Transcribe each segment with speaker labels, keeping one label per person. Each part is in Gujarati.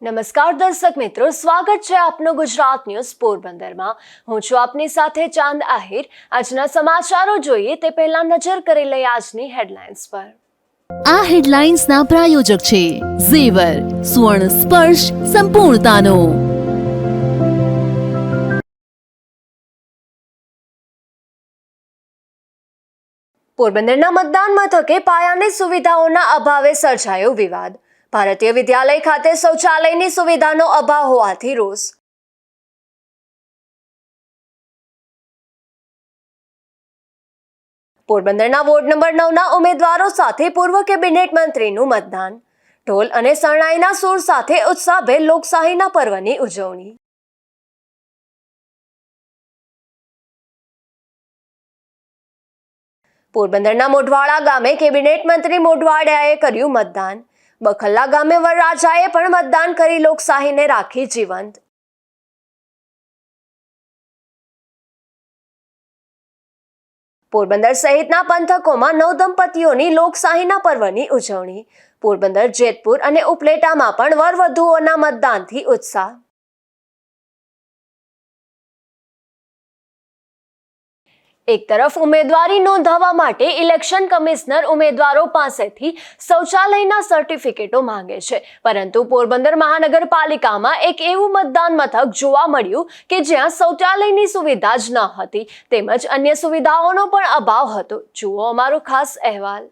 Speaker 1: નમસ્કાર દર્શક મિત્રો, સ્વાગત છે આપનું ગુજરાત ન્યૂઝ પોરબંદરમાં। હું છું આપની સાથે ચાંદ આહિર। આજના સમાચારો જોઈએ તે પહેલા નજર કરી લઈએ આજની હેડલાઇન્સ પર।
Speaker 2: આ હેડલાઇન્સના પ્રાયોજક છે ઝેવર, સ્વર્ણ સ્પર્શ સંપૂર્ણતાનો।
Speaker 1: પોરબંદરના મતદાન મથકે પાયાની સુવિધાઓના અભાવે સર્જાયો વિવાદ। ભારતીય વિદ્યાલય ખાતે શૌચાલયની સુવિધાનો અભાવ હોવાથી રોષ। પોરબંદરના વોર્ડ નંબર 9ના ઉમેદવારો સાથે પૂર્વ કેબિનેટ મંત્રીનું મતદાન। ઢોલ અને શરણાઈના સૂર સાથે ઉત્સાહભેર લોકશાહીના પર્વની ઉજવણી। પોરબંદરના મોઢવાડા ગામે કેબિનેટ મંત્રી મોઢવાડિયાએ કર્યું મતદાન। બખલ્લા ગામે વરરાજાએ પણ મતદાન કરી લોકશાહીને રાખી જીવંત। પોરબંદર સહિતના પંથકોમાં નવદંપતીઓની લોકશાહીના પર્વની ઉજવણી। પોરબંદર, જેતપુર અને ઉપલેટામાં પણ વરવધુઓના મતદાનથી ઉત્સાહ। એક તરફ ઉમેદવારી નોંધાવવા માટે ઇલેક્શન કમિશનર ઉમેદવારો પાસેથી શૌચાલયના સર્ટિફિકેટો માંગે છે, પરંતુ પોરબંદર મહાનગરપાલિકામાં એક એવું મતદાન મથક જોવા મળ્યું કે જ્યાં શૌચાલયની સુવિધા જ ન હતી, તેમજ અન્ય સુવિધાઓનો પણ અભાવ હતો। જુઓ અમારો ખાસ અહેવાલ।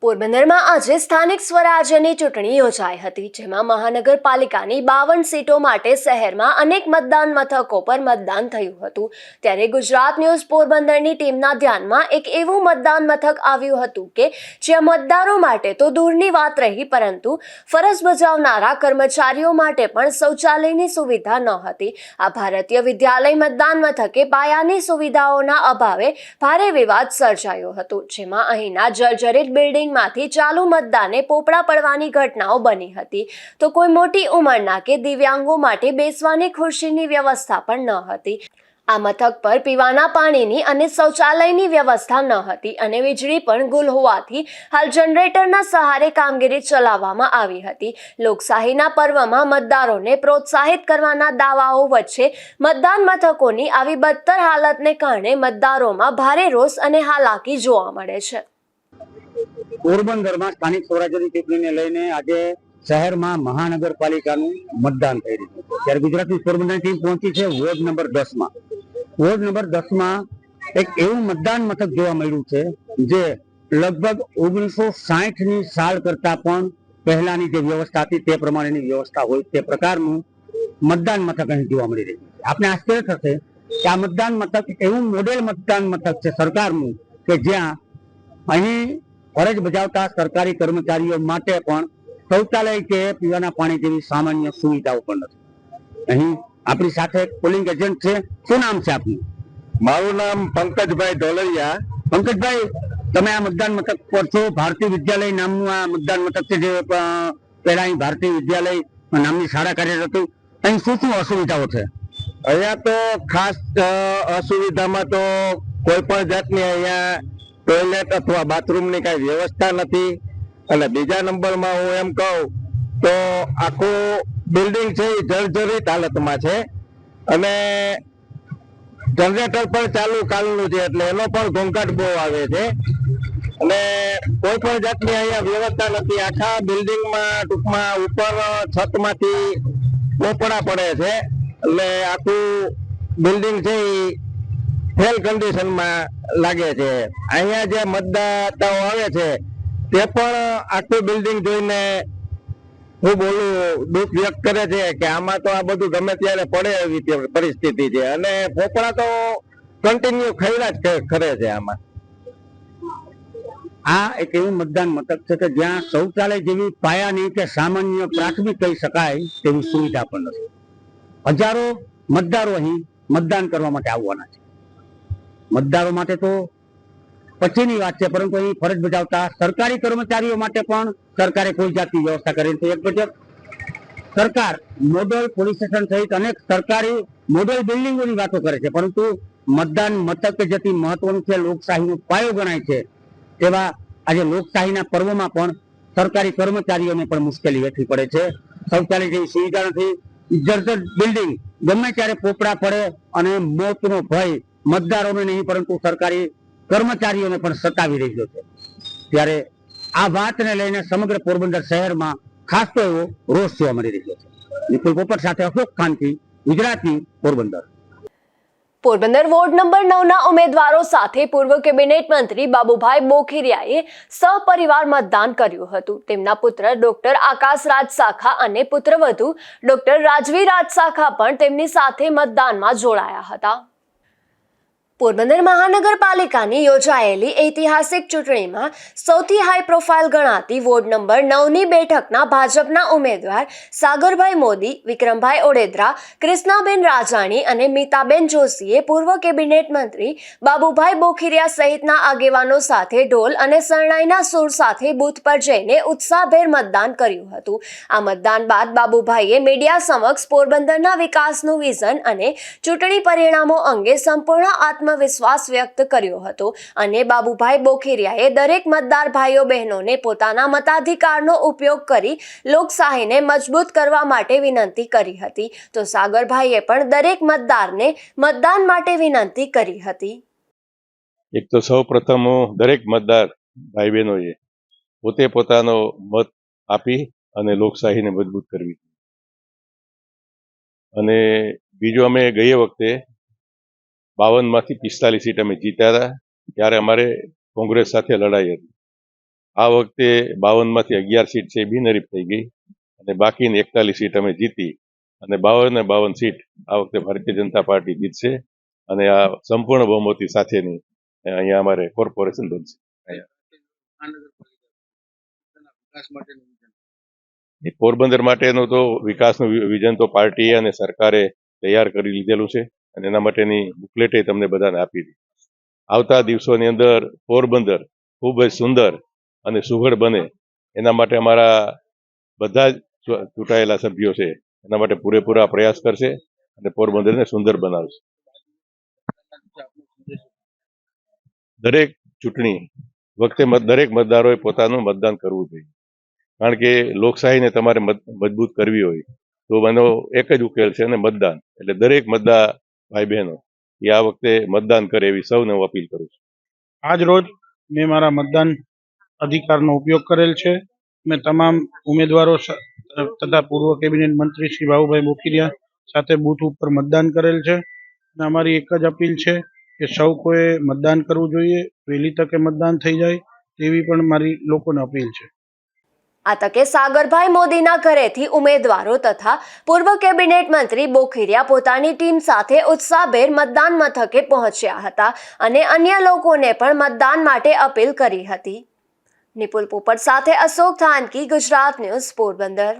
Speaker 1: પોરબંદરમાં આજે સ્થાનિક સ્વરાજ્યની ચૂંટણી યોજાઈ હતી, જેમાં મહાનગરપાલિકાની 52 સીટો માટે શહેરમાં અનેક મતદાન મથકો પર મતદાન થયું હતું। ત્યારે ગુજરાત ન્યૂઝ પોરબંદરની ટીમના ધ્યાનમાં એક એવું મતદાન મથક આવ્યું હતું કે જ્યાં મતદારો માટે તો દૂરની વાત રહી, પરંતુ ફરજ બજાવનારા કર્મચારીઓ માટે પણ શૌચાલયની સુવિધા ન હતી। આ ભારતીય વિદ્યાલય મતદાન મથકે પાયાની સુવિધાઓના અભાવે ભારે વિવાદ સર્જાયો હતો, જેમાં અહીંના જર્જરિત બિલ્ડિંગ માંથી ચાલુ મતદાને પોપડા પડવાની ઘટનાઓ બની હતી, તો કોઈ મોટી ઉંમરના કે દિવ્યાંગો માટે બેસવાની ખુરશીની વ્યવસ્થા પણ ન હતી। આ મથક પર પીવાના પાણીની અને શૌચાલયની વ્યવસ્થા ન હતી અને વીજળી પણ ગુલ હોવાથી હાલ જનરેટરના સહારે કામગીરી ચલાવવામાં આવી હતી। લોકશાહીના પર્વમાં મતદારોને પ્રોત્સાહિત કરવાના દાવાઓ વચ્ચે મતદાન મથકોની આવી બદતર હાલતને કારણે મતદારોમાં ભારે રોષ અને હાલાકી જોવા મળે છે।
Speaker 3: પોરબંદરમાં સ્થાનિક સ્વરાજ્યની ચૂંટણીને લઈને આજે શહેરમાં મહાનગરપાલિકાનું મતદાન થઈ રહ્યું છે, ત્યારે ગુજરાતની પોરબંદરની ટીમ પહોંચી છે વોર્ડ નંબર 10માં। વોર્ડ નંબર 10માં એક એવું મતદાન મથક જોવા મળ્યું છે જે લગભગ 1960ની સાલ કરતા પણ પહેલાની જે વ્યવસ્થા હતી તે પ્રમાણેની વ્યવસ્થા હોય તે પ્રકારનું મતદાન મથક અહીં જોવા મળી રહ્યું છે। આપને આશ્ચર્ય થશે કે આ મતદાન મથક એવું મોડેલ મતદાન મથક છે સરકારનું કે જ્યાં અહીં ફરજ બજાવતા સરકારી કર્મચારીઓ માટે પણ શૌચાલય કે પીવાના પાણી જેવી સામાન્ય સુવિધાઓ પણ નથી। અહીં આપણી સાથે પોલિંગ એજન્ટ છે, શું નામ છે આપનું?
Speaker 4: મારું નામ પંકજભાઈ ઢોલરિયા।
Speaker 3: પંકજભાઈ, તમે આ મતદાન મથક પર છો, ભારતીય વિદ્યાલય નામનું આ મતદાન મથક છે જે પહેલા અહીં ભારતીય વિદ્યાલય નામની શાળા કાર્યરત હતી, અહીં શું શું અસુવિધાઓ છે?
Speaker 4: અહીંયા તો ખાસ અસુવિધામાં તો કોઈ પણ જાતની અહીંયા ટોયલેટ અથવા બાથરૂમની કઈ વ્યવસ્થા નથી, અને બીજા નંબરમાં હું એમ કહું તો આખું બિલ્ડિંગ છે એ જર્જરિત હાલતમાં છે અને જનરેટર પણ ચાલુ કાલનું છે, એટલે એનો પણ ઘોંઘાટ બહુ આવે છે અને કોઈ પણ જાતની અહીંયા વ્યવસ્થા નથી। આખા બિલ્ડિંગમાં ટૂંકમાં ઉપર છતમાંથી પોપડા પડે છે, એટલે આખું બિલ્ડિંગ છે એ ફેલ કન્ડિશનમાં લાગે છે। અહીંયા જે મતદાતાઓ આવે છે તે પણ આખું બિલ્ડિંગ જોઈને ખૂબ દુઃખ વ્યક્ત કરે છે કે આમાં તો આ બધું ગમે ત્યારે પડે એવી પરિસ્થિતિ છે અને પોપડા તો કન્ટિન્યુ ખૈરા જ કરે છે આમાં।
Speaker 3: આ એક એવું મતદાન મથક છે કે જ્યાં શૌચાલય જેવી પાયાની કે સામાન્ય પ્રાથમિક કહી શકાય તેવી સુવિધા પણ નથી। હજારો મતદારો અહીં મતદાન કરવા માટે આવવાના છે। મતદારો માટે તો પછીની વાત છે, પરંતુ અહીં ફરજ બજાવતા સરકારી કર્મચારીઓ માટે પણ સરકારે કોઈ જાતની વ્યવસ્થા કરી નથી। એક બાજુ સરકાર મોડલ પોલીસ સ્ટેશન સહિત અનેક સરકારી મોડલ બિલ્ડિંગોની વાતો કરે છે, પરંતુ મતદાન મથક જેથી મહત્વનું છે, લોકશાહીનો પાયો ગણાય છે, તેવા આજે લોકશાહીના પર્વમાં પણ સરકારી કર્મચારીઓને પણ મુશ્કેલી વેઠવી પડે છે। શૌચાલય જેવી સુવિધા નથી, જર્જર બિલ્ડિંગ, ગમે ત્યારે પોપડા પડે અને મોતનો ભય મતદારોને નહીં પરંતુ સરકારી કર્મચારીઓને પણ સતાવી રહ્યો છે. ત્યારે આ વાતને લઈને સમગ્ર પોરબંદર શહેરમાં ખાસ તો એવો રોષ જોવા મળી રહ્યો છે. નિપુલ પોપટ સાથે અશોક ખાનથી, ગુજરાતી, પોરબંદર.
Speaker 1: પોરબંદર વોર્ડ નંબર 9ના ઉમેદવારો સાથે પૂર્વ કેબિનેટ મંત્રી બાબુભાઈ બોખીરિયાએ સહપરિવાર મતદાન કર્યું હતું. તેમના પુત્ર ડોક્ટર આકાશ રાજ સાખા અને પુત્રવધુ ડોક્ટર રાજવી રાજ સાખા પણ તેમની સાથે મતદાનમાં જોડાયા હતા. પોરબંદર મહાનગરપાલિકાની યોજાયેલી ઐતિહાસિક ચૂંટણીમાં સૌથી હાઈ પ્રોફાઇલ ગણાતી વોર્ડ નંબર 9ની બેઠકના ભાજપના ઉમેદવાર સાગરભાઈ મોદી, વિક્રમભાઈ ઓડેદરા, કૃષ્ણાબેન રાજાણી અને મીતાબેન જોશીએ પૂર્વ કેબિનેટ મંત્રી બાબુભાઈ બોખીરિયા સહિતના આગેવાનો સાથે ઢોલ અને શરણાઈના સૂર સાથે બૂથ પર જઈને ઉત્સાહભેર મતદાન કર્યું હતું. આ મતદાન બાદ બાબુભાઈએ મીડિયા સમક્ષ પોરબંદરના વિકાસનું વિઝન અને ચૂંટણી પરિણામો અંગે સંપૂર્ણ વિશ્વાસ વ્યક્ત કર્યો હતો અને બાબુભાઈ બોખીરિયાએ દરેક મતદાર ભાઈઓ બહેનોને પોતાના મતાધિકારનો ઉપયોગ કરી લોકશાહીને મજબૂત કરવા માટે વિનંતી કરી હતી. તો સાગરભાઈએ પણ દરેક મતદારને મતદાન માટે વિનંતી કરી હતી.
Speaker 5: એક તો સૌ પ્રથમ દરેક મતદાર ભાઈ બહેનોએ પોતે પોતાનો મત આપી અને લોકશાહીને મજબૂત કરવી. અને બીજું, અમે ગયે વખતે 52માંથી 45 સીટ અમે જીત્યા હતા, ત્યારે અમારે કોંગ્રેસ સાથે લડાઈ હતી. આ વખતે 52માંથી 11 સીટ છે બિનહરીફ થઈ ગઈ અને બાકીની 41 સીટ અમે જીતી અને 52 સીટ આ વખતે ભારતીય જનતા પાર્ટી જીતશે અને આ સંપૂર્ણ બહુમતી સાથેની અહીંયા અમારે કોર્પોરેશન બનશે. પોરબંદર માટેનું તો વિકાસનું વિઝન તો પાર્ટીએ અને સરકારે તૈયાર કરી લીધેલું છે અને એના માટેની બુકલેટ તમને બધાને આપી દીધી. આવતા દિવસોની અંદર પોરબંદર ખૂબ જ સુંદર અને સુઘડ બને એના માટે અમારા બધા જ ચૂંટાયેલા સભ્યો છે એના માટે પૂરેપૂરા પ્રયાસ કરશે અને પોરબંદરને સુંદર બનાવશે. દરેક ચૂંટણી વખતે દરેક મતદારોએ પોતાનું મતદાન કરવું જોઈએ, કારણ કે લોકશાહીને તમારે મજબૂત કરવી હોય તો એનો એક જ ઉકેલ છે અને મતદાન. એટલે દરેક મતદાર ભાઈ બહેનો એ આ વખતે મતદાન કરે એવી સૌને હું અપીલ કરું છું.
Speaker 6: આજ રોજ મેં મારા મતદાન અધિકારનો ઉપયોગ કરેલ છે. મેં તમામ ઉમેદવારો તથા પૂર્વ કેબિનેટ મંત્રી શ્રી બાબુભાઈ બોખીરિયા સાથે બૂથ ઉપર મતદાન કરેલ છે અને અમારી એક જ અપીલ છે કે સૌ કોઈ મતદાન કરવું જોઈએ, વહેલી તકે મતદાન થઈ જાય તેવી પણ મારી લોકોને અપીલ છે.
Speaker 1: આ તકે સાગરભાઈ મોદીના ઘરેથી ઉમેદવારો તથા પૂર્વ કેબિનેટ મંત્રી બોખીરિયા પોતાની ટીમ સાથે ઉત્સાહભેર મતદાન મથકે પહોંચ્યા હતા અને અન્ય લોકોને પણ મતદાન માટે અપીલ કરી હતી. નિપુલ પોપટ સાથે અશોક થાનકી, ગુજરાત ન્યૂઝ, પોરબંદર.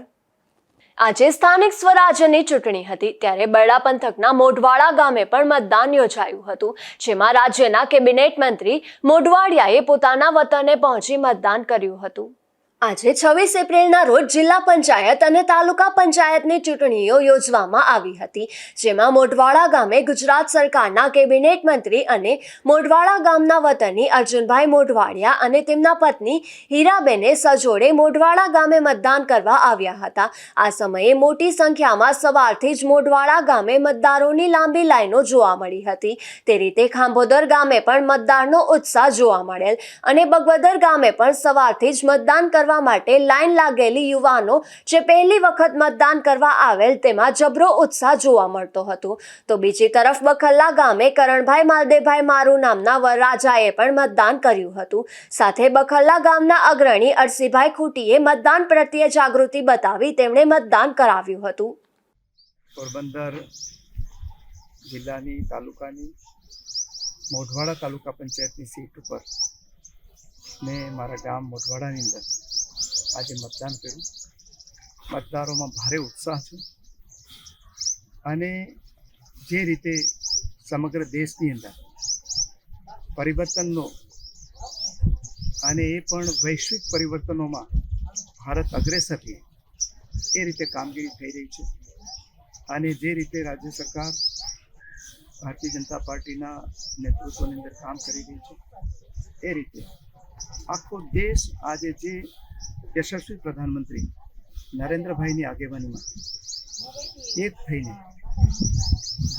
Speaker 1: આજે સ્થાનિક સ્વરાજ્યની ચૂંટણી હતી ત્યારે બરડા પંથકના મોઢવાડા ગામે પણ મતદાન યોજાયું હતું, જેમાં રાજ્યના કેબિનેટ મંત્રી મોઢવાડિયાએ પોતાના વતને પહોંચી મતદાન કર્યું હતું. આજે 26 એપ્રિલના રોજ જિલ્લા પંચાયત અને તાલુકા પંચાયતની ચૂંટણીઓ યોજવામાં આવી હતી, જેમાં મોઢવાડા ગામે ગુજરાત સરકારના કેબિનેટ મંત્રી અને મોઢવાડા ગામના વતની અર્જુનભાઈ મોઢવાડિયા અને તેમના પત્ની હીરાબેને સજોડે મોઢવાડા ગામે મતદાન કરવા આવ્યા હતા. આ સમયે મોટી સંખ્યામાં સવારથી જ મોઢવાડા ગામે મતદારોની લાંબી લાઈનો જોવા મળી હતી. તે રીતે ખાંભોદર ગામે પણ મતદારનો ઉત્સાહ જોવા મળેલ અને બગવદર ગામે પણ સવારથી જ મતદાન કરવા માટે લાઈન લાગેલી યુવાનો જે પહેલી વખત મતદાન કરવા આવેલ તેમાં જબરો ઉત્સાહ જોવા મળતો હતો. તો બીજી તરફ બખલ્લા ગામે કરણભાઈ માલદેભાઈ મારુ નામના વરરાજાએ પણ મતદાન કર્યું હતું. સાથે બખલ્લા ગામના અગ્રણી અરસીભાઈ ખૂટીએ મતદાન પ્રત્યે જાગૃતિ બતાવી તેમણે મતદાન કરાવ્યું હતું.
Speaker 7: પોરબંદર જિલ્લાની તાલુકાની મોઢવાડા તાલુકા પંચાયતની સીટ ઉપર મેં મારા ગામ મોઢવાડાની અંદર આજે મતદાન કર્યું. મતદારોમાં ભારે ઉત્સાહ છે અને જે રીતે સમગ્ર દેશની અંદર પરિવર્તનનો અને એ પણ વૈશ્વિક પરિવર્તનોમાં ભારત અગ્રેસર રહે એ રીતે કામગીરી થઈ રહી છે અને જે રીતે રાજ્ય સરકાર ભારતીય જનતા પાર્ટીના નેતૃત્વની અંદર કામ કરી રહી છે એ રીતે આખો દેશ આજે જે યશસ્વી પ્રધાનમંત્રી નરેન્દ્રભાઈની આગેવાનીમાં એક થઈને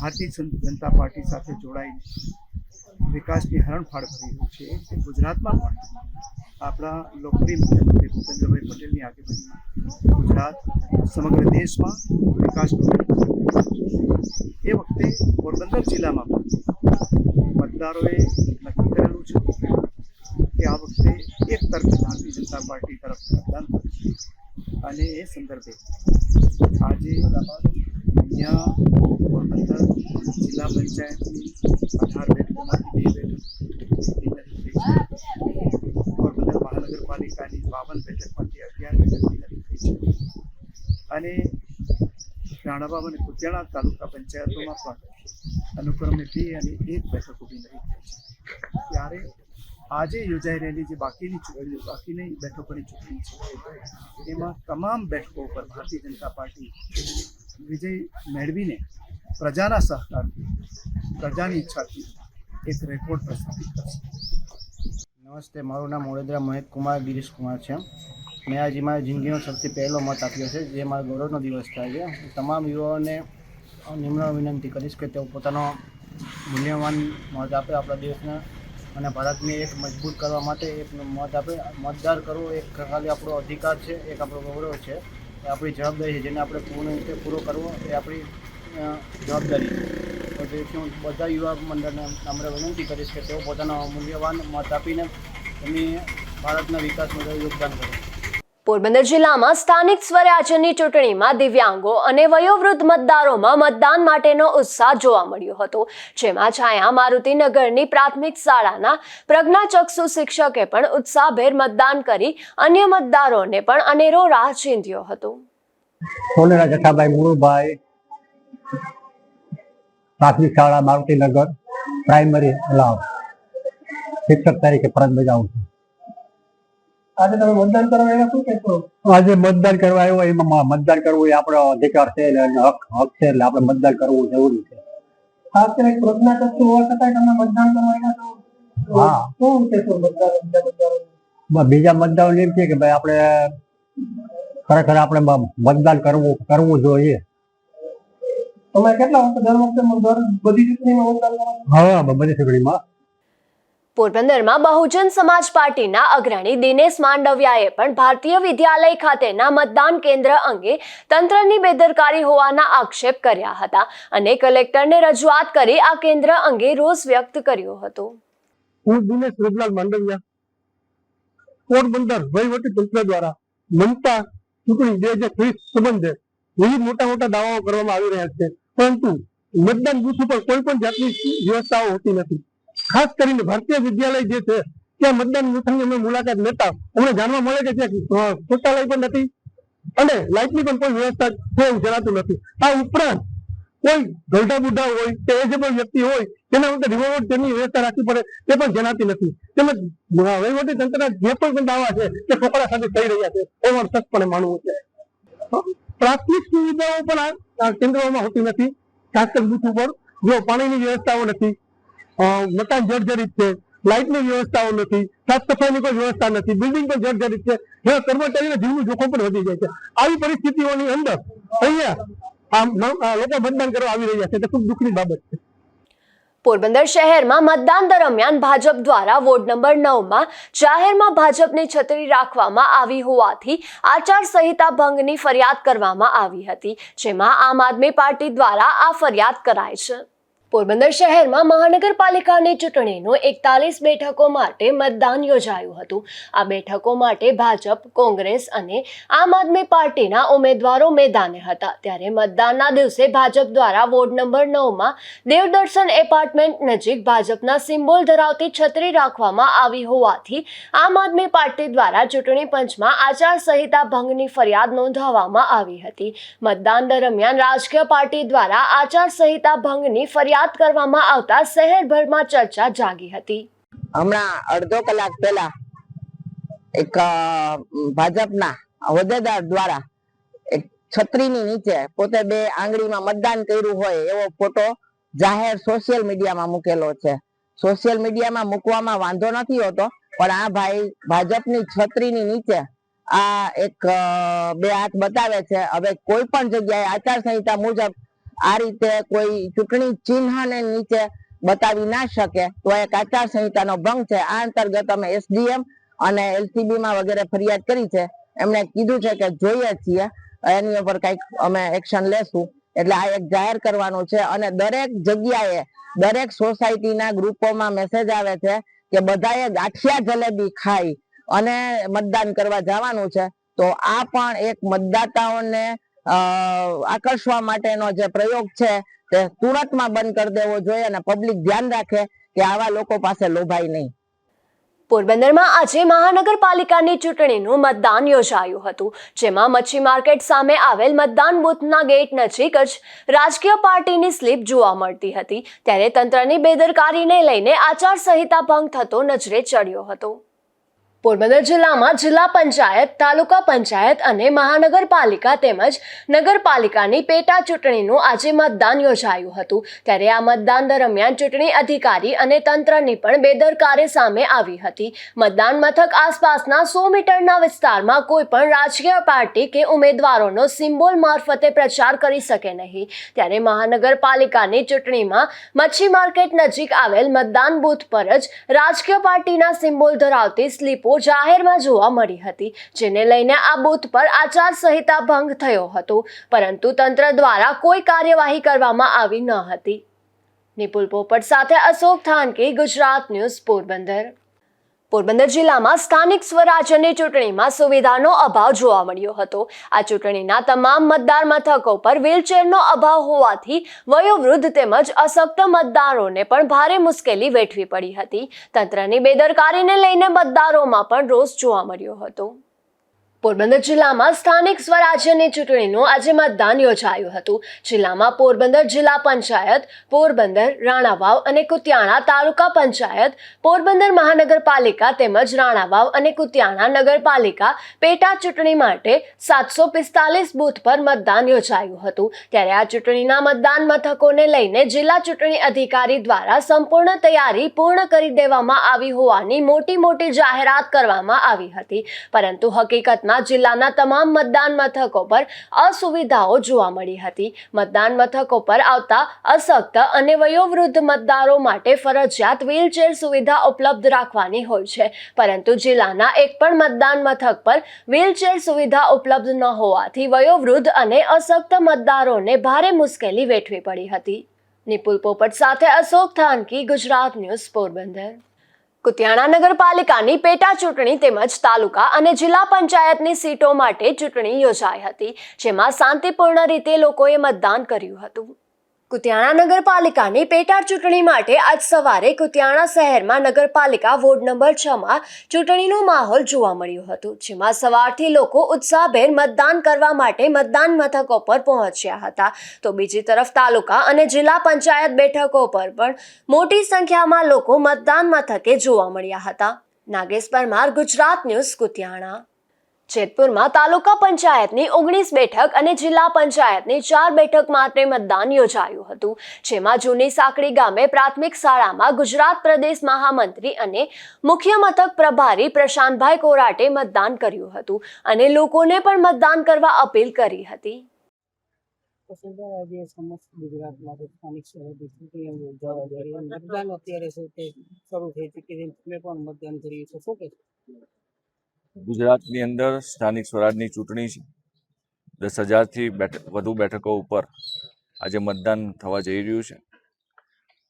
Speaker 7: ભારતીય જનતા પાર્ટી સાથે જોડાઈને વિકાસની હરણફાળ ભરી રહ્યું છે. તે ગુજરાતમાં પણ આપણા લોકપ્રિય મુખ્યમંત્રી ભૂપેન્દ્રભાઈ પટેલની આગેવાનીમાં ગુજરાત સમગ્ર દેશમાં વિકાસનું એ વખતે પોરબંદર જિલ્લામાં પણ મતદારોએ નક્કી કરેલું છે કે આ વખતે એક તરફ ભારતીય જનતા પાર્ટી તરફ મતદાન કરશે. અને એ સંદર્ભે આજે અહીંયા પોરબંદર જિલ્લા પંચાયતની 18 બેઠકોમાંથી 2 બેઠક પોરબંદર મહાનગરપાલિકાની 52 બેઠકમાંથી 11 બેઠક થઈ છે. અને રાણાવાવ અને કુતિયાણા તાલુકા પંચાયતોમાં પણ અનુક્રમે 2 અને 1 બેઠક ઊભી થઈ છે. ત્યારે આજે યોજાઈ રહેલી જે બાકીની બેઠકોની ચૂંટણી છે એમાં તમામ બેઠકો ઉપર ભારતીય જનતા પાર્ટી વિજય મેળવીને પ્રજાના સહકારથી, પ્રજાની ઈચ્છાથી એક રેકોર્ડ પ્રસ્થાપિત કરશે.
Speaker 8: નમસ્તે, મારું નામ ઓળેદરા મહેક કુમાર ગિરીશ કુમાર છે. મેં આજે મારી જિંદગીનો સૌથી પહેલો મત આપ્યો છે, જે મારા ગૌરવનો દિવસ થાય છે. તમામ યુવાઓને નિમ્ર વિનંતી કરીશ કે તેઓ પોતાનો મૂલ્યવાન મત આપે આપણા દેશને અને ભારતને એક મજબૂત કરવા માટે એક મત આપે. મતદાર કરવો એક ખાલી આપણો અધિકાર છે, એક આપણો ગૌરવ છે, એ આપણી જવાબદારી છે, જેને આપણે પૂર્ણ રીતે પૂરો કરવો એ આપણી જવાબદારી છે. તો તેથી હું બધા યુવા મંડળને નમ્ર વિનંતી કરીશ કે તેઓ પોતાનો મૂલ્યવાન મત આપીને એમની ભારતના વિકાસમાં યોગદાન કરે.
Speaker 1: પોરબંદર જિલ્લામાં સ્થાનિક સ્વરાજ્યની ચૂંટણીમાં દિવ્યાંગો અને વયોવૃદ્ધ મતદારોમાં મતદાન માટેનો ઉત્સાહ જોવા મળ્યો હતો, જેમાં છાયા મારુતિનગરની પ્રાથમિક શાળાના પ્રજ્ઞાચક્ષુ શિક્ષકે પણ ઉત્સાહભેર મતદાન કરી અન્ય મતદારોને પણ અનેરો રાહ ચીંધ્યો હતો.
Speaker 3: સોનેરા જઠાભાઈ મુળુભાઈ, પ્રાથમિક શાળા મારુતિનગર પ્રાઇમરી લાવ, શિક્ષક તરીકે ફરજ બજાવું છું. આજે તમે મતદાન કરવા આવ્યા શું કહેશો? આજે મતદાન કરવા આવ્યો, એમાં મતદાન કરવું એ આપણો અધિકાર છે, હક છે, એટલે આપણે મતદાન કરવું જરૂરી છે. ખાસ કરીને પ્રજ્ઞાચક્ષુ હોવા છતાં તમે મતદાન કરવા આવ્યા છો? હા. શું કહેશો બીજા મતદારો એમ છે કે ભાઈ આપણે ખરેખર આપણે મતદાન કરવું જોઈએ. તમે કેટલા વખત દર વખતે બધી ચૂંટણીમાં મતદાન કરો? હા, બધી ચૂંટણીમાં.
Speaker 1: પોરબંદરમાં બહુજન સમાજ પાર્ટીના અગ્રણી દિનેશ માંડવિયાએ પણ ભારતીય વિદ્યાલય ખાતેના મતદાન કેન્દ્ર અંગે તંત્રની બેદરકારી હોવાના આક્ષેપ કર્યા હતા અને કલેક્ટરને રજૂઆત કરી આ કેન્દ્ર અંગે રોષ વ્યક્ત કર્યો હતો.
Speaker 3: હું દિનેશ રબલાલ માંડવિયા પોરબંદર વહીવટી તંત્ર દ્વારા મમતા ચૂંટણી 2030 સંબંધે વિવિધ મોટા દાવાઓ કરવામાં આવી રહ્યા છે, પરંતુ મતદાન બૂથ ઉપર કોઈ પણ જાતની વ્યવસ્થાઓ હોતી નથી. ખાસ કરીને ભારતીય વિદ્યાલય જે છે ત્યાં મતદાન બૂથની અમે મુલાકાત લેતા અમને જાણવા મળે કે ત્યાં શૌચાલય પણ નથી અને લાઇટની પણ કોઈ વ્યવસ્થા છે એવું જણાતું નથી. આ ઉપરાંત કોઈ ગરડા બુઢા હોય કે એ જે પણ વ્યક્તિ હોય તેના માટે રિવોલ્વર તેની વ્યવસ્થા રાખવી પડે તે પણ જણાતી નથી. તેમજ વહીવટી તંત્રના જે પણ દાવા છે તે ખોખરા સાથે થઈ રહ્યા છે એવું સચપણે માનવું છે. પ્રાથમિક સુવિધાઓ પણ આ કેન્દ્રોમાં હોતી નથી. ખાસ કરી બૂથ ઉપર જો પાણીની વ્યવસ્થાઓ નથી, મકાન જર્જરિત છે, લાઇટની વ્યવસ્થાઓ નથી, સાફ સફાઈની કોઈ વ્યવસ્થા નથી, બિલ્ડિંગ પણ જર્જરિત છે, જેમાં કર્મચારીના જીવનું જોખમ પણ વધી જાય છે. આવી પરિસ્થિતિઓની અંદર અહીંયા લોકો મતદાન કરવા આવી રહ્યા છે, તે ખૂબ દુઃખની બાબત છે.
Speaker 1: પોરબંદર શહેરમાં મતદાન દરમિયાન ભાજપ દ્વારા વોર્ડ નંબર 9માં જાહેરમાં ભાજપની છત્રી રાખવામાં આવી હોવાથી આચારસંહિતા ભંગની ફરિયાદ કરવામાં આવી હતી, જેમાં આમ આદમી પાર્ટી દ્વારા આ ફરિયાદ કરાઈ છે. પોરબંદર શહેરમાં મહાનગરપાલિકાની ચૂંટણીનું 41 બેઠકો માટે મતદાન યોજાયું હતું. આ બેઠકો માટે ભાજપ, કોંગ્રેસ અને આમ આદમી પાર્ટીના ઉમેદવારો મેદાને હતા. ત્યારે મતદાનના દિવસે ભાજપ દ્વારા વોર્ડ નંબર 9માં દેવદર્શન એપાર્ટમેન્ટ નજીક ભાજપના સિમ્બોલ ધરાવતી છત્રી રાખવામાં આવી હોવાથી આમ આદમી પાર્ટી દ્વારા ચૂંટણી પંચમાં આચારસંહિતા ભંગની ફરિયાદ નોંધાવવામાં આવી હતી. મતદાન દરમિયાન રાજકીય પાર્ટી દ્વારા આચારસંહિતા ભંગની ફરિયાદ કરવામાં આવતા શહેરભરમાં ચર્ચા જાગી હતી.
Speaker 9: હમણાં અડધો કલાક પહેલા એક ભાજપના હોદ્દેદાર દ્વારા એક છત્રીની નીચે પોતે 2 આંગળીમાં મતદાન કર્યું હોય એવો ફોટો જાહેર સોશિયલ મીડિયામાં મૂકેલો છે. સોશિયલ મીડિયામાં મૂકવામાં વાંધો નથી હોતો, પણ આ ભાઈ ભાજપની છત્રીની નીચે આ એક બે હાથ બતાવે છે. હવે કોઈ પણ જગ્યાએ આચારસંહિતા મુજબ આ રીતે કોઈ ચૂંટણી ચિહ્નને નીચે બતાવી ના શકે તો એક આચારસંહિતાનો ભંગ છે. આ અંતર્ગત અમે એસડીએમ અને એલસીબી માં વગેરે ફરિયાદ કરી છે. એમણે કીધું છે કે જોઈએ છીએ એની ઉપર કઈક અમે એક્શન લેશું. એટલે આ એક જાહેર કરવાનું છે અને દરેક જગ્યાએ દરેક સોસાયટીના ગ્રુપોમાં મેસેજ આવે છે કે બધાએ ગાંઠિયા જલેબી ખાઈ અને મતદાન કરવા જવાનું છે. તો આ પણ એક મતદાતાઓને આકર્ષવા માટેનો જે પ્રયોગ છે તે તુરંતમાં બંધ કરી દેવો જોઈએ અને પબ્લિક ધ્યાન રાખે કે આવા લોકો પાસે લોભાય નહીં.
Speaker 1: પોરબંદરમાં આજે મહાનગરપાલિકાની ચૂંટણીનું મતદાન યોજાયું હતું, જેમાં મચ્છી માર્કેટ સામે આવેલ મતદાન બૂથના ગેટ નજીક જ રાજકીય પાર્ટીની સ્લીપ જોવા મળતી હતી. ત્યારે તંત્રની બેદરકારીને લઈને આચારસંહિતા ભંગ થતો નજરે ચડ્યો હતો. પોરબંદર જિલ્લામાં જિલ્લા પંચાયત, તાલુકા પંચાયત અને મહાનગરપાલિકા તેમજ નગરપાલિકાની પેટા ચૂંટણીનું આજે મતદાન યોજાયું હતું. ત્યારે આ મતદાન દરમિયાન ચૂંટણી અધિકારી અને તંત્રની પણ બેદરકારી સામે આવી હતી. મતદાન મથક આસપાસના 100 મીટરના વિસ્તારમાં કોઈ પણ રાજકીય પાર્ટી કે ઉમેદવારોનો સિમ્બોલ મારફતે પ્રચાર કરી શકે નહીં. ત્યારે મહાનગરપાલિકાની ચૂંટણીમાં મચ્છી માર્કેટ નજીક આવેલ મતદાન બૂથ પર જ રાજકીય પાર્ટીના સિમ્બોલ ધરાવતી સ્લીપો જાહેરમાં જોવા મળી હતી, જેને લઈને આ બૂથ પર આચારસંહિતા ભંગ થયો હતો, પરંતુ તંત્ર દ્વારા કોઈ કાર્યવાહી કરવામાં આવી ન હતી. નિપુલ પોપટ સાથે અશોક થાનકી, ગુજરાત ન્યૂઝ, પોરબંદર. પોરબંદર જિલ્લામાં સ્થાનિક સ્વરાજ્યની ચૂંટણીમાં સુવિધાનો અભાવ જોવા મળ્યો હતો. આ ચૂંટણીના તમામ મતદાર મથકો પર વ્હીલચેરનો અભાવ હોવાથી વયોવૃદ્ધ તેમજ અશક્ત મતદારોને પણ ભારે મુશ્કેલી વેઠવી પડી હતી. તંત્રની બેદરકારીને લઈને મતદારોમાં પણ રોષ જોવા મળ્યો હતો. પોરબંદર જિલ્લામાં સ્થાનિક સ્વરાજ્યની ચૂંટણીનું આજે મતદાન યોજાયું હતું. જિલ્લામાં પોરબંદર જિલ્લા પંચાયત, પોરબંદર, રાણાવાવ અને કુતિયાણા તાલુકા પંચાયત, પોરબંદર મહાનગરપાલિકા તેમજ રાણાવાવ અને કુતિયાણા નગરપાલિકા પેટા ચૂંટણી માટે 745 બૂથ પર મતદાન યોજાયું હતું. ત્યારે આ ચૂંટણીના મતદાન મથકોને લઈને જિલ્લા ચૂંટણી અધિકારી દ્વારા સંપૂર્ણ તૈયારી પૂર્ણ કરી દેવામાં આવી હોવાની મોટી જાહેરાત કરવામાં આવી હતી, પરંતુ હકીકતમાં જિલ્લાના તમામ મતદાન મથકો પર અસુવિધાઓ જોવા મળી હતી. મતદાન મથકો પર આવતા અશક્ત અને વયોવૃદ્ધ મતદારો માટે ફરજિયાત વ્હીલચેર સુવિધા ઉપલબ્ધ રાખવાની હોય છે, પરંતુ જિલ્લાના એક પણ મતદાન મથક પર વ્હીલચેર સુવિધા ઉપલબ્ધ ન હોવાથી વયોવૃદ્ધ અને અશક્ત મતદારોને ભારે મુશ્કેલી વેઠવી પડી હતી. નિપુલ પોપટ સાથે અશોક થાનકી, ગુજરાત ન્યૂઝ, પોરબંદર. કુતિયાણા નગરપાલિકાની પેટા ચૂંટણી તેમજ તાલુકા અને જિલ્લા પંચાયતની સીટો માટે ચૂંટણી યોજાઈ હતી, જેમાં શાંતિપૂર્ણ રીતે લોકોએ મતદાન કર્યું હતું. કુતિયાણા નગરપાલિકાની પેટા ચૂંટણી માટે આજ સવારે કુતિયાણા શહેરમાં નગરપાલિકા વોર્ડ નંબર 6માં ચૂંટણીનો માહોલ જોવા મળ્યો હતો, જેમાં સવારથી લોકો ઉત્સાહભેર મતદાન કરવા માટે મતદાન મથકો પર પહોંચ્યા હતા. તો બીજી તરફ તાલુકા અને જિલ્લા પંચાયત બેઠકો પર પણ મોટી સંખ્યામાં લોકો મતદાન મથકે જોવા મળ્યા હતા. નાગેશ પરમાર, ગુજરાત ન્યૂઝ, કુતિયાણા. જેતપુરમાં તાલુકા પંચાયતની 19 બેઠક અને જિલ્લા પંચાયતની 4 બેઠક માટે મતદાન યોજાયું હતું, જેમાં જૂની સાંકડી ગામે પ્રાથમિક શાળામાં ગુજરાત પ્રદેશ મહામંત્રી અને મુખ્ય મથક પ્રભારી પ્રશાંતભાઈ કોરાટે મતદાન કર્યું હતું અને લોકોને પણ મતદાન કરવા અપીલ કરી હતી.
Speaker 10: ગુજરાતની અંદર સ્થાનિક સ્વરાજની ચૂંટણી છે. 10,000થી વધુ બેઠકો ઉપર આજે મતદાન થવા જઈ રહ્યું છે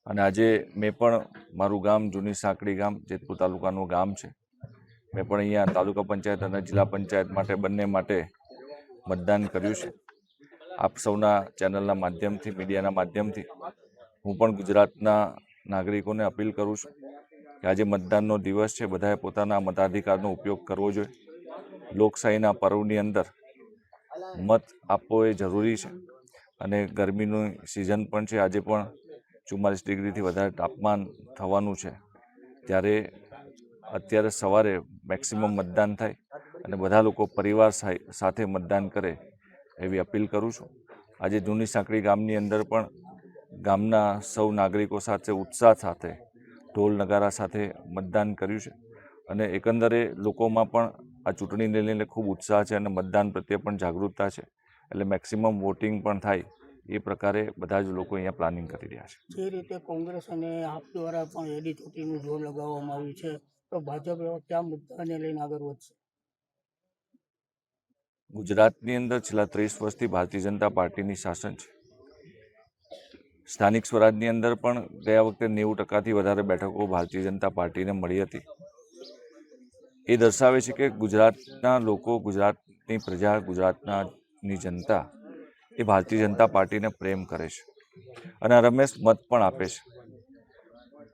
Speaker 10: અને આજે મેં પણ મારું ગામ જૂની સાંકડી ગામ જેતપુર તાલુકાનું ગામ છે, મેં પણ અહીંયા તાલુકા પંચાયત અને જિલ્લા પંચાયત માટે બંને માટે મતદાન કર્યું છે. આપ સૌના ચેનલના માધ્યમથી, મીડિયાના માધ્યમથી હું પણ ગુજરાતના નાગરિકોને અપીલ કરું છું કે આજે મતદાનનો દિવસ છે, બધાએ પોતાના મતાધિકારનો ઉપયોગ કરવો જોઈએ. લોકશાહીના પર્વની અંદર મત આપવો એ જરૂરી છે અને ગરમીની સિઝન પણ છે. આજે પણ 44 ડિગ્રીથી વધારે તાપમાન થવાનું છે, ત્યારે અત્યારે સવારે મેક્સિમમ મતદાન થાય અને બધા લોકો પરિવાર સાથે મતદાન કરે એવી અપીલ કરું છું. આજે જૂની સાંકડી ગામની અંદર પણ ગામના સૌ નાગરિકો સાથે ઉત્સાહ સાથે ઢોલ નગારા સાથે મતદાન કર્યું છે અને એકંદરે લોકોમાં પણ આ ચૂંટણીને લઈને ખૂબ ઉત્સાહ છે અને મતદાન પ્રત્યે પણ જાગૃતતા છે, એટલે મેક્સિમમ વોટિંગ પણ થાય એ પ્રકારે બધા જ લોકો અહીંયા પ્લાનિંગ કરી રહ્યા છે.
Speaker 8: જે રીતે કોંગ્રેસ અને આપ દ્વારા પણ એડી ચોટીનું જોર લગાવવામાં આવ્યું છે, તો ભાજપ કયા મુદ્દાને લઈને આગળ વધશે?
Speaker 10: ગુજરાતની અંદર છેલ્લા 30 વર્ષથી ભારતીય જનતા પાર્ટીની શાસન છે. સ્થાનિક સ્વરાજની અંદર પણ ગયા વખતે 90%થી વધારે બેઠકો ભારતીય જનતા પાર્ટીને મળી હતી. એ દર્શાવે છે કે ગુજરાતના લોકો, ગુજરાતની પ્રજા, ગુજરાતની જનતા એ ભારતીય જનતા પાર્ટીને પ્રેમ કરે છે અને રમેશ મત પણ આપે છે.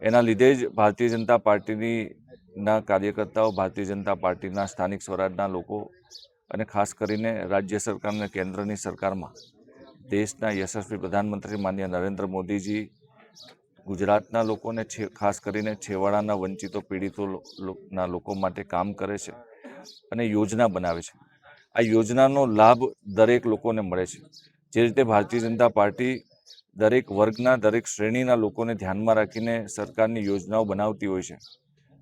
Speaker 10: એના લીધે જ ભારતીય જનતા પાર્ટીના કાર્યકર્તાઓ, ભારતીય જનતા પાર્ટીના સ્થાનિક સ્વરાજના લોકો અને ખાસ કરીને રાજ્ય સરકાર અને કેન્દ્રની સરકારમાં દેશના યશસ્વી પ્રધાનમંત્રી માનનીય નરેન્દ્ર મોદીજી ગુજરાતના લોકોને ખાસ કરીને છેવાડાના વંચિતો, પીડિતોના લોકો માટે કામ કરે છે અને યોજના બનાવે છે. આ યોજનાનો લાભ દરેક લોકોને મળે છે. જે રીતે ભારતીય જનતા પાર્ટી દરેક વર્ગના, દરેક શ્રેણીના લોકોને ધ્યાનમાં રાખીને સરકારની યોજનાઓ બનાવતી હોય છે,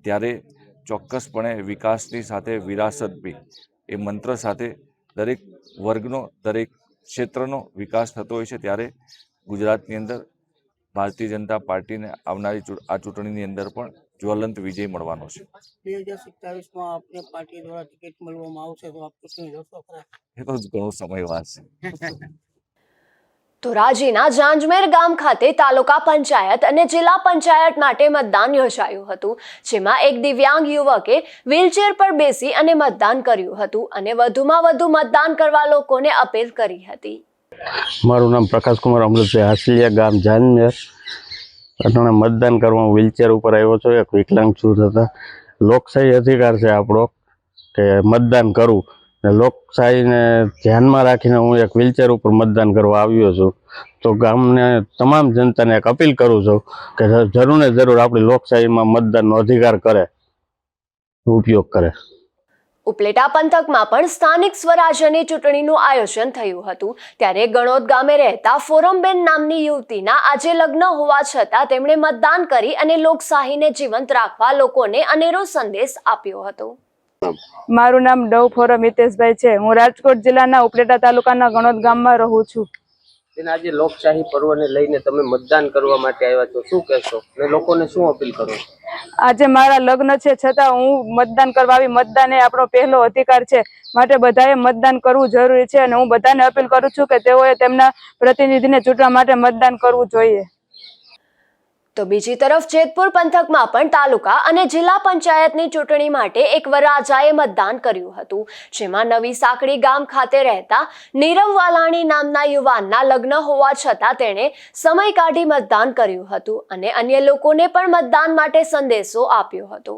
Speaker 10: ત્યારે ચોક્કસપણે વિકાસની સાથે વિરાસત બી એ મંત્ર સાથે દરેક વર્ગનો, દરેક ક્ષેત્રનો વિકાસ થતો હોય છે. ત્યારે ગુજરાતની અંદર ભારતીય જનતા પાર્ટીને આવનારી આ ચૂંટણીની અંદર પણ જ્વલંત વિજય મળવાનો છે.
Speaker 8: 2027માં આપને પાર્ટી દ્વારા ટિકિટ મળવામાં આવશે તો આપ ચૂંટણી લડશો ખરા?
Speaker 10: એ તો ઘણો સમય વાત છે.
Speaker 1: ધોરાજીના જાંજમેર ગામ ખાતે તાલુકા પંચાયત અને જિલ્લા પંચાયત માટે મતદાન યોજાયું હતું, જેમાં એક દિવ્યાંગ યુવકે વ્હીલચેર પર બેસી અને મતદાન કર્યું હતું અને વધુમાં વધુ મતદાન કરવા લોકોને અપીલ કરી હતી.
Speaker 4: મારું નામ પ્રકાશકુમાર અમૃતભાઈ હાસલિયા, ગામ જાનમેર. અને મતદાન કરવા વ્હીલચેર ઉપર આવ્યો છું. એક વિકલાંગ છું છતાં લોકશાહી અધિકાર છે આપણો કે મતદાન કરવું. લોકશાહીને ધ્યાનમાં રાખીને હું એક વ્હીલચેર ઉપર મતદાન કરવા આવ્યો છું. તો ગામને તમામ જનતાને એક અપીલ કરું છું કે જરૂર ને જરૂર આપણી લોકશાહીમાં મતદાનનો અધિકાર કરે, ઉપયોગ કરે.
Speaker 1: ઉપલેટા પંથકમાં પણ સ્થાનિક સ્વરાજ્યની ચૂંટણીનું આયોજન થયું હતું, ત્યારે ગણોદ ગામે રહેતા ફોરમબેન નામની યુવતીના આજે લગ્ન હોવા છતાં તેમણે મતદાન કરી અને લોકશાહીને જીવંત રાખવા લોકોને અનેરો સંદેશ આપ્યો હતો.
Speaker 11: મારું નામ ડવ ફોરમ હિતેશભાઈ છે. હું રાજકોટ જિલ્લાના ઉપલેટા તાલુકાના ગણોદ ગામમાં રહું છું.
Speaker 12: આજે લોકશાહી પર્વને લઈને તમે મતદાન કરવા માટે આવ્યા છો, શું કહેશો અને લોકોને શું અપીલ કરો?
Speaker 11: આજે મારા લગ્ન છે છતાં હું મતદાન કરવા આવી. મતદાન એ આપણો પહેલો અધિકાર છે, માટે બધાએ મતદાન કરવું જરૂરી છે અને હું બધાને અપીલ કરું છું કે તેઓએ તેમના પ્રતિનિધિને ચૂંટવા માટે મતદાન કરવું જોઈએ.
Speaker 1: તો બીજી તરફ જેતપુર પંથકમાં પણ તાલુકા અને જિલ્લા પંચાયતની ચૂંટણી માટે એક વરરાજાએ મતદાન કર્યું હતું, જેમાં નવી સાંકડી ગામ ખાતે રહેતા નીરવ વાલાણી નામના યુવાનના લગ્ન હોવા છતાં તેણે સમય કાઢી મતદાન કર્યું હતું અને અન્ય લોકોને પણ મતદાન માટે સંદેશો આપ્યો હતો.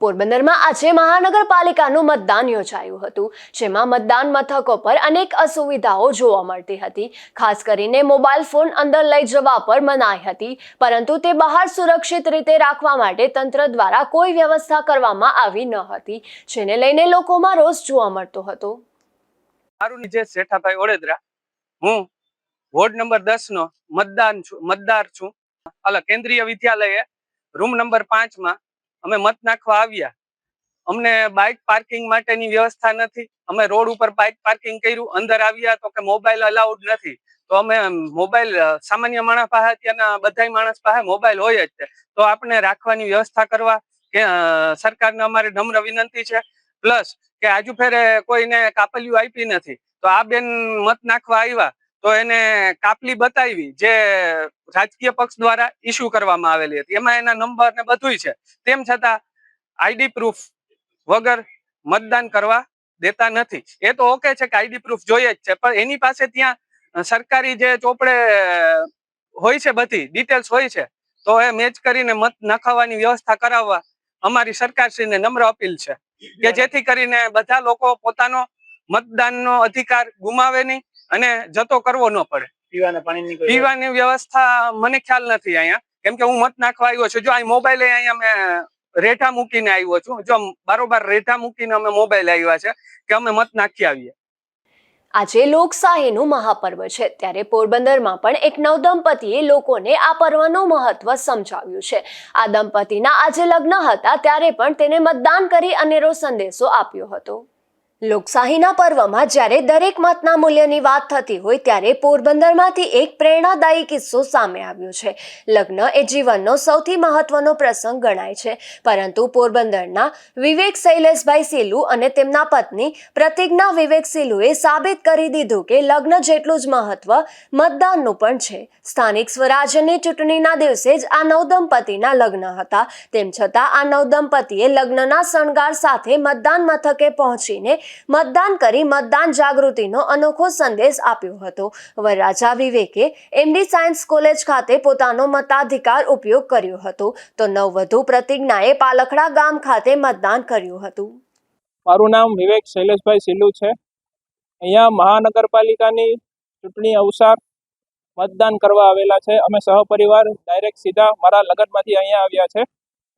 Speaker 1: પોરબંદરમાં આજે મહાનગરપાલિકાનું મતદાન યોજાયું હતું, જેમાં મતદાન મથકો પર અનેક અસુવિધાઓ જોવા મળતી હતી. ખાસ કરીને મોબાઈલ ફોન અંદર લઈ જવા પર મનાઈ હતી, પરંતુ તે બહાર સુરક્ષિત રીતે રાખવા માટે તંત્ર દ્વારા કોઈ વ્યવસ્થા કરવામાં આવી ન હતી, જેને લઈને લોકોમાં રોષ જોવા મળતો હતો.
Speaker 13: મારું નિજેશ જેઠાભાઈ ઓળેદરા, હું વોર્ડ નંબર 10 નો મતદાર છું. કેન્દ્રીય વિદ્યાલયે રૂમ નંબર 5 માં અમે મત નાખવા આવ્યા. અમને બાઇક પાર્કિંગ માટેની વ્યવસ્થા નથી. અમે રોડ ઉપર બાઇક પાર્કિંગ કર્યું, અંદર આવ્યા તો કે મોબાઈલ અલાઉડ નથી. તો અમે મોબાઈલ સામાન્ય માણસ પાસે, અત્યારના બધા માણસ પાસે મોબાઈલ હોય જ છે, તો આપણે રાખવાની વ્યવસ્થા કરવા કે સરકારને અમારી નમ્ર વિનંતી છે. પ્લસ કે આજુ ફેરે કોઈને કાપલીઓ આપી નથી, તો આ બેન મત નાખવા આવ્યા તો એને કાપલી બતાવી જે રાજકીય પક્ષ દ્વારા ઇસ્યુ કરવામાં આવેલી હતી, એમાં એના નંબર ને બધું છે. તેમ છતાં આઈડી પ્રૂફ વગર મતદાન કરવા દેતા નથી. એ તો ઓકે છે કે આઈડી પ્રૂફ જોઈએ જ છે, પણ એની પાસે ત્યાં સરકારી જે ચોપડે હોય છે, બધી ડિટેલ્સ હોય છે, તો એ મેચ કરીને મત નખાવવાની વ્યવસ્થા કરાવવા અમારી સરકારશ્રીને નમ્ર અપીલ છે કે જેથી કરીને બધા લોકો પોતાનો મતદાનનો અધિકાર ગુમાવે નહીં અને જતો કરવો ન પડે. પીવાની વ્યવસ્થા મને ખ્યાલ નથી અહીંયા, કેમ કે હું મત નાખવા આવ્યો છું. જો અહીં મોબાઈલ અહીંયા મેં રેઠા મૂકીને આવ્યો છું, જો બારોબાર રેઠા મૂકીને અમે મોબાઈલ આવ્યા છે કે અમે મત નાખી આવીએ.
Speaker 1: આજે લોકશાહીનું મહાપર્વ છે, ત્યારે પોરબંદરમાં પણ એક નવદંપતીએ લોકોને આ પર્વનું મહત્વ સમજાવ્યું છે. આ દંપતીના આજે લગ્ન હતા, ત્યારે પણ તેને મતદાન કરી અનેરો સંદેશો આપ્યો હતો. લોકશાહીના પર્વમાં જ્યારે દરેક મતના મૂલ્યની વાત થતી હોય, ત્યારે પોરબંદરમાંથી એક પ્રેરણાદાયી કિસ્સો સામે આવ્યો છે. લગ્ન એ જીવનનો સૌથી મહત્વનો પ્રસંગ ગણાય છે, પરંતુ પોરબંદરના વિવેક શૈલેષભાઈ સિલુ અને તેમના પત્ની પ્રતિજ્ઞા વિવેક સિલુએ સાબિત કરી દીધું કે લગ્ન જેટલું જ મહત્વ મતદાનનું પણ છે. સ્થાનિક સ્વરાજ્યની ચૂંટણીના દિવસે જ આ નવદંપતીના લગ્ન હતા. તેમ છતાં આ નવદંપતીએ લગ્નના શણગાર સાથે મતદાન મથકે પહોંચીને મતદાન કરી મતદાન જાગૃતિનો અનોખો સંદેશ આપ્યો હતો. વરરાજા વિવેકે એમડી સાયન્સ કોલેજ ખાતે પોતાનો મતાધિકાર ઉપયોગ કર્યો હતો, તો નવવધુ પ્રતિજ્ઞાએ પાલખડા ગામ ખાતે મતદાન કર્યું હતું.
Speaker 14: મારું નામ વિવેક શૈલેષભાઈ સિલુ છે. અહીંયા મહાનગરપાલિકાની ચૂંટણી અવસર મતદાન કરવા આવેલા છે. અમે સહપરિવાર ડાયરેક્ટ સીધા મારા લગ્નમાંથી અહીંયા આવ્યા છે.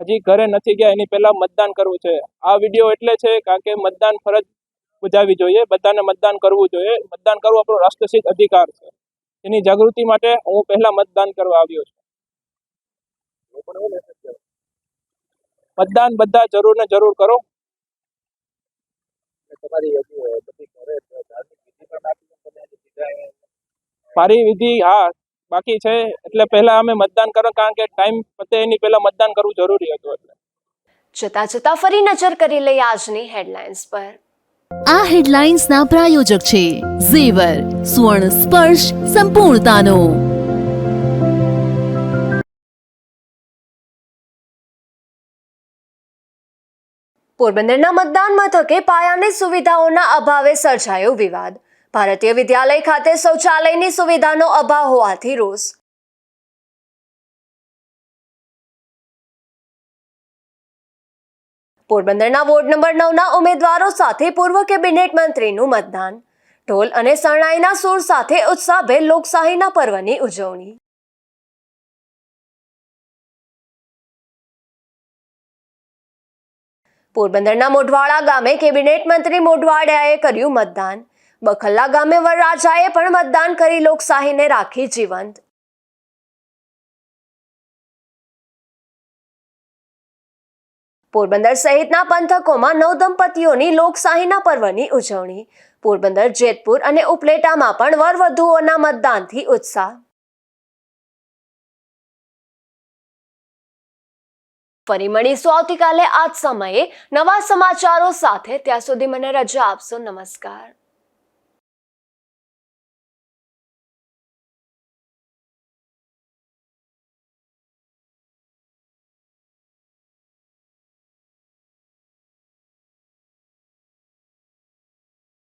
Speaker 14: હજી ઘરે નથી ગયા, એની પહેલા મતદાન કરવું છે. આ વિડીયો એટલે છે કારણ કે મતદાન ફરજ બજાવવી જોઈએ, બધાને મતદાન કરવું જોઈએ. મતદાન કરવું આપણો રાષ્ટ્રસિદ્ધ અધિકાર છે. એની જાગૃતિ માટે હું પહેલા મતદાન કરવા આવ્યો છું. મતદાન બધા જરૂર ને જરૂર કરો. મારી વિધિ બાકી છે, એટલે પહેલા અમે મતદાન કરો, કારણ કે ટાઈમ પતે એની પહેલા મતદાન કરવું જરૂરી હતું. એટલે
Speaker 1: જતા જતા ફરી નજર કરી લઈએ આજની હેડલાઇન્સ પર.
Speaker 2: આ હેડલાઇન્સના પ્રાયોજક છે ઝેવર, સ્વર્ણ સ્પર્શ સંપૂર્ણતાનો.
Speaker 1: પોરબંદરના મતદાન મથકે પાયાની સુવિધાઓના અભાવે સર્જાયો વિવાદ. ભારતીય વિદ્યાલય ખાતે શૌચાલયની સુવિધાનો અભાવ હોવાથી રોષ. પોરબંદરના વોર્ડ નંબર 9ના ઉમેદવારો સાથે પૂર્વ કેબિનેટ મંત્રીનું મતદાન. ઢોલ અને શરણાઈના સૂર સાથે ઉત્સાહભેર લોકશાહીના પર્વની ઉજવણી. પોરબંદરના મોઢવાડા ગામે કેબિનેટ મંત્રી મોઢવાડિયાએ કર્યું મતદાન. બખલ્લા ગામે વરરાજાએ પણ મતદાન કરી લોકશાહીને રાખી જીવંત. પોરબંદર સહિતના પંથકોમાં નવદંપતીઓની લોકશાહીના પર્વની ઉજવણી. પોરબંદર, જેતપુર અને ઉપલેટામાં પણ વરવધુઓના મતદાનથી ઉત્સાહ. ફરી મળીશું આવતીકાલે આ જ સમયે નવા સમાચારો સાથે. ત્યાં સુધી મને રજા આપશો. નમસ્કાર.